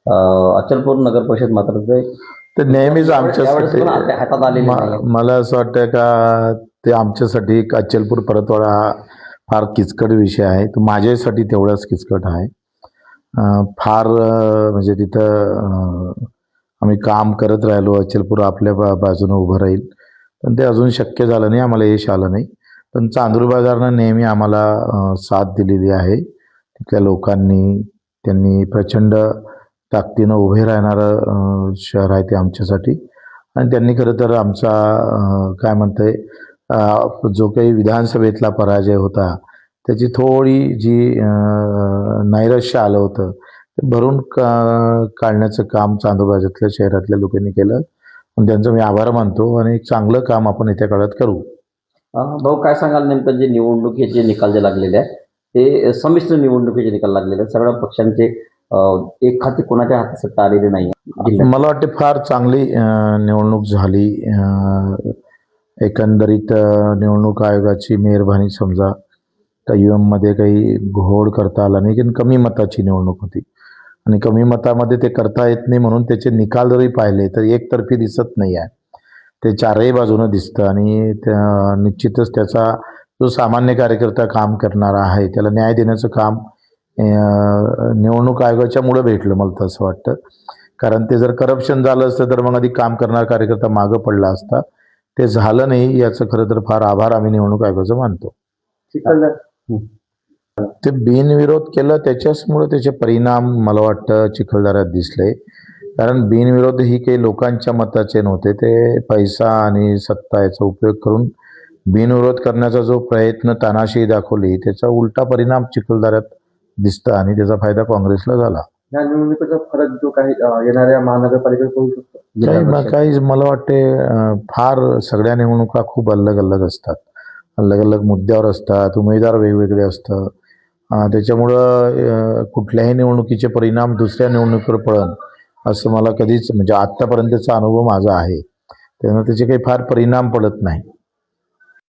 अचलपूर नगर परिषद मात्र ते नेहमीच आमच्यासाठी हातात आलेली नाही. मला असं वाटतं का ते आमच्यासाठी अचलपूर परतवाडा हा फार किचकट विषय आहे. तो माझ्यासाठी तेवढाच किचकट आहे. फार म्हणजे तिथं आम्ही काम करत राहिलो, अचलपूर आपल्या बाजूने उभं राहील, पण ते अजून शक्य झालं नाही, आम्हाला यश आलं नाही. पण चांदूर बाजारनं नेहमी आम्हाला साथ दिलेली आहे. तिथल्या लोकांनी, त्यांनी प्रचंड ताकदीनं उभे राहणारं शहर आहे ते आमच्यासाठी. आणि त्यांनी खरं तर आमचा काय म्हणते जो काही विधानसभेतला पराजय होता त्याची थोडी जी नैराश्य आलं होतं ते भरून काढण्याचं काम चांदूरबाजातल्या शहरातल्या लोकांनी केलं. पण त्यांचं मी आभार मानतो आणि एक चांगलं काम आपण येत्या काळात करू. भाऊ काय सांगाल, नेमकं जे निवडणुकीचे निकाल जे लागलेले आहेत ते संमिश्र निवडणुकीचे निकाल लागलेले आहेत. सगळ्या पक्षांचे एक खाती कोणाच्या हातात सत्ता आलेली नाही. मला वाटते फार चांगली निवडणूक झाली. एकंदरीत निवडणूक आयोगाची मेहरबानी समजा. तर UM मध्ये काही घोळ करता आला नाही, कारण कमी मताची निवडणूक होती आणि कमी मतामध्ये ते करता येत नाही म्हणून त्याचे निकाल जरी पाहिले तर एकतर्फी दिसत नाही आहे. ते चारही बाजूनं दिसतं आणि निश्चितच त्याचा जो सामान्य कार्यकर्ता काम करणारा आहे त्याला न्याय देण्याचं काम निवडणूक आयोगाच्या मुळे भेटलं, मला तर असं वाटतं. कारण ते जर करप्शन झालं असतं तर मग आधी काम करणारा कार्यकर्ता मागं पडला असता. ते झालं नाही, याचं खरं तर फार आभार आम्ही निवडणूक आयोगाचं मानतो. ते बिनविरोध केलं त्याच्याचमुळे त्याचे परिणाम मला वाटतं चिखलदऱ्यात दिसले. कारण बिनविरोध ही काही लोकांच्या मताचे नव्हते, ते पैसा आणि सत्ता याचा उपयोग करून बिनविरोध करण्याचा जो प्रयत्न तानाशाही दाखवली त्याचा उलटा परिणाम चिखलदऱ्यात दिसतं आणि त्याचा फायदा काँग्रेसला झाला. या निवडणुकीचा फरक जो काही येणाऱ्या महानगरपालिकेत होऊ शकतो. काही मला वाटते फार सगळ्या निवडणुका खूप अलग अलग असतात, अलग अलग मुद्द्यावर असतात, उमेदवार वेगवेगळे असतात. त्याच्यामुळं कुठल्याही निवडणुकीचे परिणाम दुसऱ्या निवडणुकीवर पडन असं मला कधीच म्हणजे आत्तापर्यंतचा अनुभव माझा आहे. त्यामुळे त्याचे काही फार परिणाम पडत नाही.